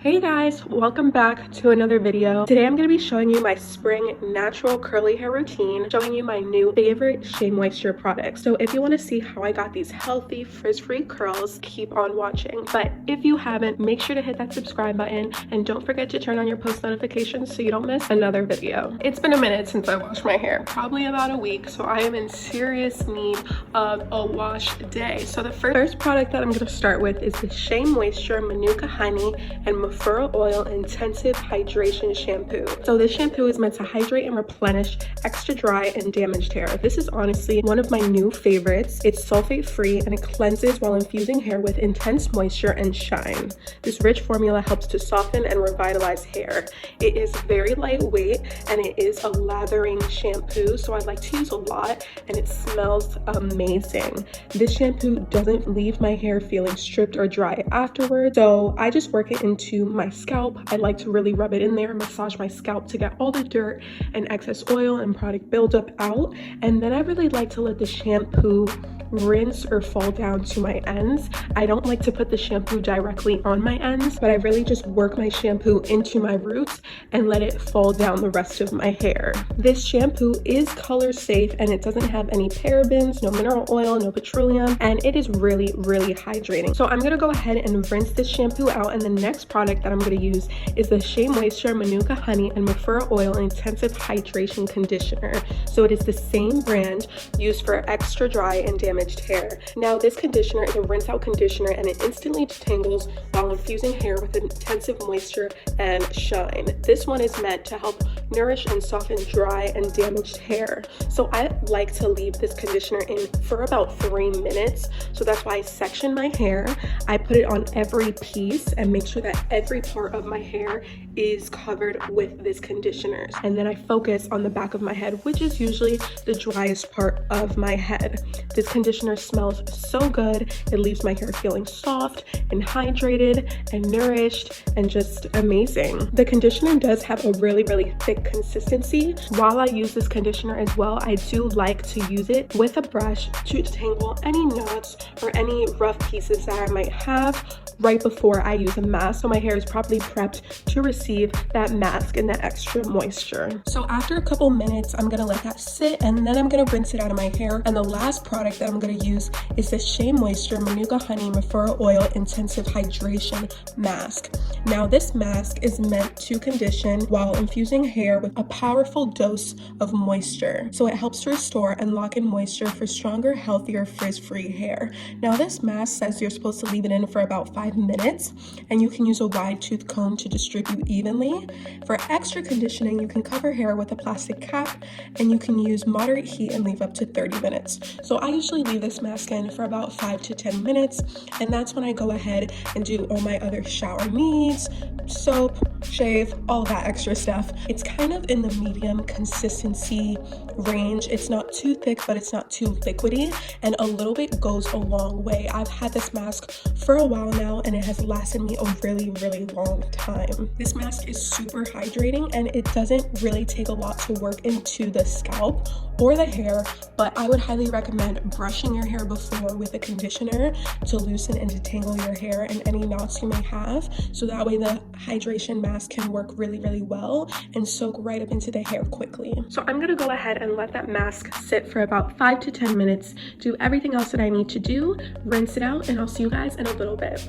Hey guys, welcome back to another video. Today I'm going to be showing you my spring natural curly hair routine, showing you my new favorite Shea Moisture products. So if you want to see how I got these healthy frizz-free curls, keep on watching. But if you haven't, make sure to hit that subscribe button and don't forget to turn on your post notifications so you don't miss another video. It's been a minute since I washed my hair, probably about a week, so I am in serious need of a wash day. So the first product that I'm going to start with is the Shea Moisture Manuka Honey and Mafura Oil Intensive Hydration Shampoo. So this shampoo is meant to hydrate and replenish extra dry and damaged hair. This is honestly one of my new favorites. It's sulfate free and it cleanses while infusing hair with intense moisture and shine. This rich formula helps to soften and revitalize hair. It is very lightweight and it is a lathering shampoo, so I like to use a lot and it smells amazing. This shampoo doesn't leave my hair feeling stripped or dry afterwards, so I just work it into my scalp. I like to really rub it in there, massage my scalp to get all the dirt and excess oil and product buildup out, and then I really like to let the shampoo rinse or fall down to my ends. I don't like to put the shampoo directly on my ends, but I really just work my shampoo into my roots and let it fall down the rest of my hair. This shampoo is color safe and it doesn't have any parabens, no mineral oil, no petroleum, and it is really hydrating. So I'm gonna go ahead and rinse this shampoo out, and the next product that I'm gonna use is the Shea Moisture Manuka Honey and Mafura Oil Intensive Hydration Conditioner. So it is the same brand used for extra dry and damaged hair. Now this conditioner is a rinse out conditioner and it instantly detangles while infusing hair with intensive moisture and shine. This one is meant to help nourish and soften dry and damaged hair. So I like to leave this conditioner in for about 3 minutes. So that's why I section my hair. I put it on every piece and make sure that every part of my hair is covered with this conditioner. And then I focus on the back of my head, which is usually the driest part of my head. This conditioner smells so good. It leaves my hair feeling soft and hydrated and nourished and just amazing. The conditioner does have a really thick consistency. While I use this conditioner as well, I do like to use it with a brush to detangle any knots or any rough pieces that I might have right before I use a mask, so my hair is properly prepped to receive that mask and that extra moisture. So after a couple minutes, I'm gonna let that sit and then I'm gonna rinse it out of my hair. And the last product that I'm gonna use is the Shea Moisture Manuka Honey Mafura Oil Intensive Hydration Mask. Now this mask is meant to condition while infusing hair with a powerful dose of moisture. So it helps to restore and lock in moisture for stronger, healthier, frizz-free hair. Now this mask says you're supposed to leave it in for about 5 minutes, and you can use a wide tooth comb to distribute evenly. For extra conditioning, you can cover hair with a plastic cap, and you can use moderate heat and leave up to 30 minutes. So I usually leave this mask in for about 5 to 10 minutes, and that's when I go ahead and do all my other shower needs, soap, shave, all that extra stuff. It's kind of in the medium consistency range. It's not too thick, but it's not too liquidy, and a little bit goes a long way. I've had this mask for a while now and it has lasted me a really long time. This mask is super hydrating and it doesn't really take a lot to work into the scalp or the hair, but I would highly recommend brushing your hair before with a conditioner to loosen and detangle your hair and any knots you may have, so that way the hydration mask can work really well and soak right up into the hair quickly. So I'm gonna go ahead and let that mask sit for about 5 to 10 minutes, do everything else that I need to do, rinse it out, and I'll see you guys in a little bit.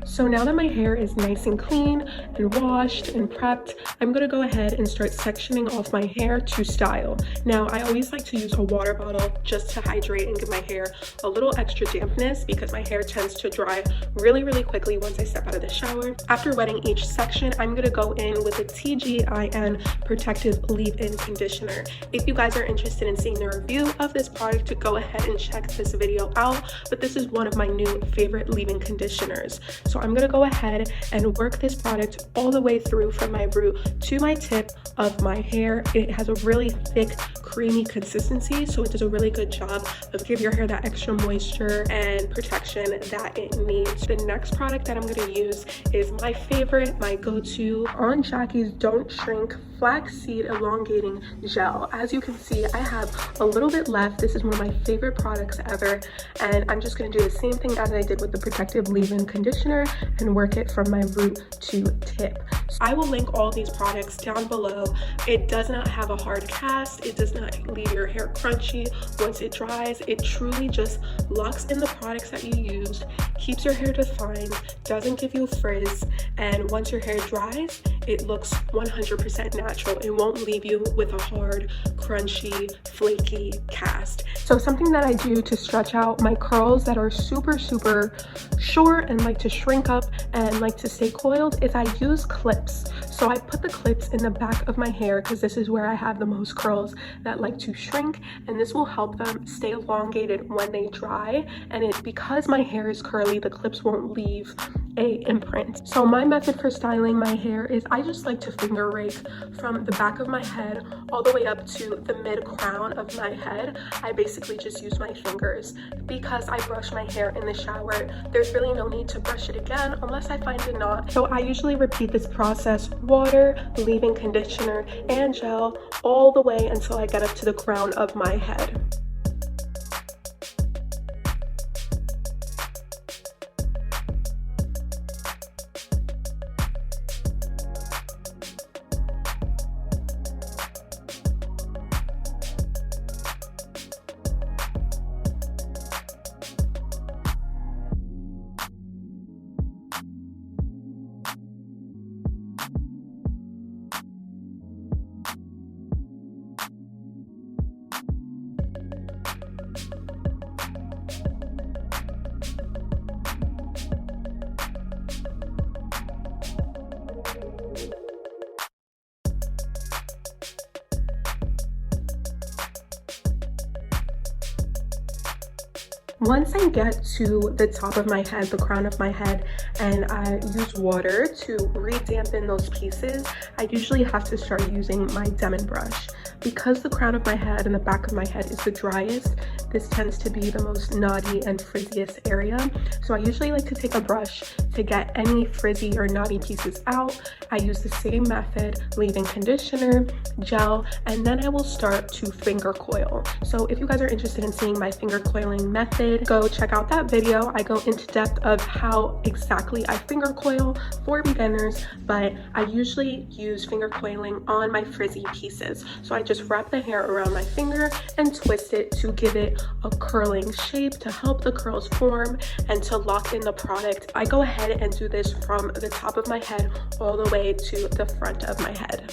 So now that my hair is nice and clean and washed and prepped, I'm gonna go ahead and start sectioning off my hair to style. Now, I always like to use a water bottle just to hydrate and give my hair a little extra dampness because my hair tends to dry really quickly once I step out of the shower. After wetting each section, I'm gonna go in with a TGIN Protective Leave-In Conditioner. If you guys are interested in seeing the review of this product, go ahead and check this video out, but this is one of my new favorite leave-in conditioners. So I'm I'm gonna go ahead and work this product all the way through from my root to my tip of my hair. It has a really thick, creamy consistency, so it does a really good job of give your hair that extra moisture and protection that it needs. The next product that I'm going to use is my favorite, my go-to on Jackie's Don't Shrink Flaxseed Elongating Gel. As you can see, I have a little bit left. This is one of my favorite products ever, and I'm just going to do the same thing as I did with the protective leave-in conditioner and work it from my root to tip. So I will link all these products down below. It does not have a hard cast. It does not leave your hair crunchy once it dries. It truly just locks in the products that you used, keeps your hair defined, doesn't give you frizz, and once your hair dries, it looks 100% natural. It won't leave you with a hard, crunchy, flaky cast. So something that I do to stretch out my curls that are super short and like to shrink up and like to stay coiled is I use clips. So I put the clips in the back of my hair because this is where I have the most curls that like to shrink, and this will help them stay elongated when they dry. And because my hair is curly, the clips won't leave a imprint. So my method for styling my hair is I just like to finger rake from the back of my head all the way up to the mid crown of my head. I basically just use my fingers. Because I brush my hair in the shower, there's really no need to brush it again unless I find a knot. So I usually repeat this process, water, leave-in conditioner, and gel all the way until I get up to the crown of my head. Once I get to the top of my head, the crown of my head, and I use water to re-dampen those pieces, I usually have to start using my Demon brush. Because the crown of my head and the back of my head is the driest, this tends to be the most knotty and frizziest area. So I usually like to take a brush to get any frizzy or knotty pieces out. I use the same method, leave-in conditioner, gel, and then I will start to finger coil. So if you guys are interested in seeing my finger coiling method, go check out that video. I go into depth of how exactly I finger coil for beginners, but I usually use finger coiling on my frizzy pieces. So I just wrap the hair around my finger and twist it to give it a curling shape to help the curls form and to lock in the product. I go ahead and do this from the top of my head all the way to the front of my head.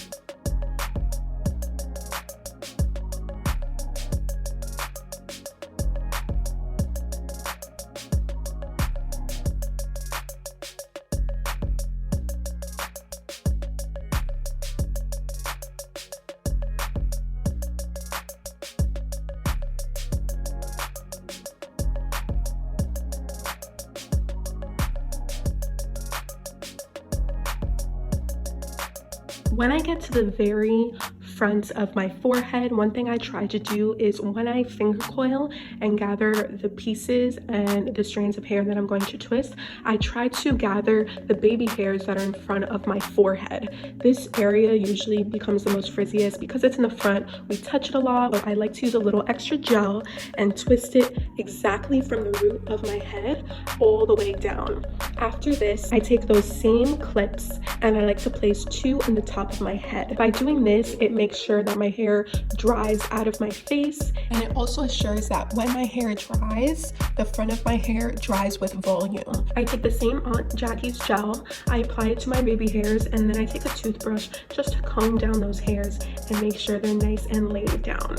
When I get to the very front of my forehead, one thing I try to do is when I finger coil and gather the pieces and the strands of hair that I'm going to twist, I try to gather the baby hairs that are in front of my forehead. This area usually becomes the most frizziest because it's in the front. We touch it a lot, but I like to use a little extra gel and twist it exactly from the root of my head all the way down. After this, I take those same clips and I like to place 2 in the top of my head. By doing this, it makes sure that my hair dries out of my face, and it also assures that when my hair dries, the front of my hair dries with volume. I take the same Aunt Jackie's gel, I apply it to my baby hairs, and then I take a toothbrush just to comb down those hairs and make sure they're nice and laid down.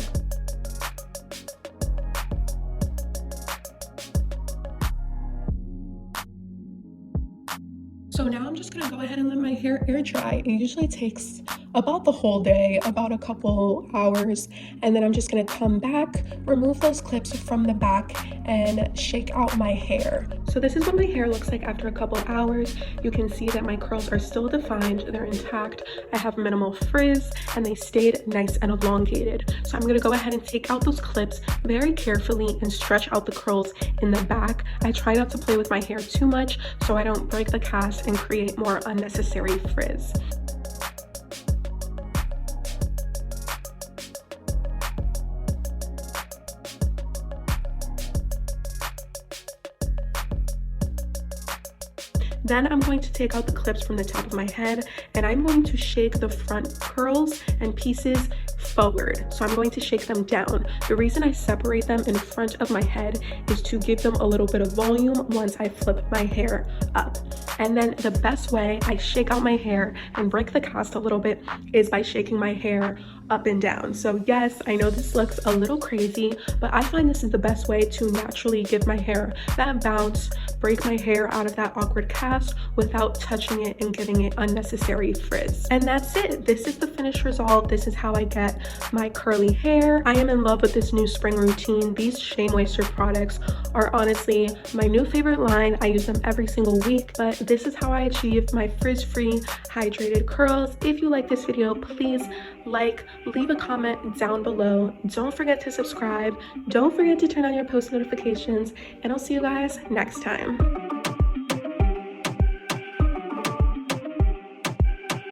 So now I'm just gonna go ahead and let my hair air dry. It usually takes about the whole day, about a couple hours, and then I'm just gonna come back, remove those clips from the back, and shake out my hair. So this is what my hair looks like after a couple hours. You can see that my curls are still defined, they're intact. I have minimal frizz, and they stayed nice and elongated. So I'm gonna go ahead and take out those clips very carefully and stretch out the curls in the back. I try not to play with my hair too much so I don't break the cast and create more unnecessary frizz. Then I'm going to take out the clips from the top of my head, and I'm going to shake the front curls and pieces forward. So I'm going to shake them down. The reason I separate them in front of my head is to give them a little bit of volume once I flip my hair up. And then the best way I shake out my hair and break the cast a little bit is by shaking my hair up and down. So yes, I know this looks a little crazy, but I find this is the best way to naturally give my hair that bounce, break my hair out of that awkward cast without touching it and giving it unnecessary frizz. And that's it. This is the finished result. This is how I get my curly hair. I am in love with this new spring routine. These Shea Moisture products are honestly my new favorite line. I use them every single week, but this is how I achieve my frizz-free hydrated curls. If you like this video, please leave a comment down below. Don't forget to subscribe. Don't forget to turn on your post notifications, and I'll see you guys next time.